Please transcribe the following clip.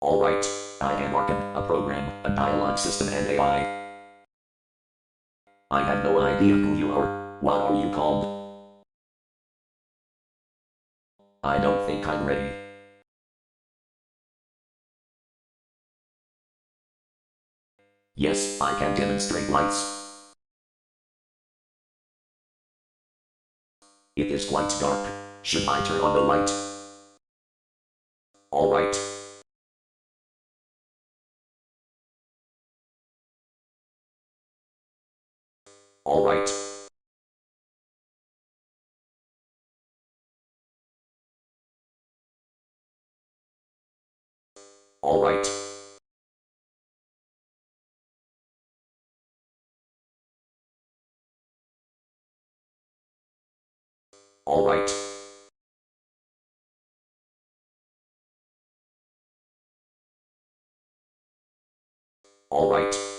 Alright, I am Arkin, a program, a dialogue system and AI. I have no idea who you are. What are you called? I don't think I'm ready. Yes, I can demonstrate lights. It is quite dark. Should I turn on the light? Alright. Alright. Alright. Alright. Alright.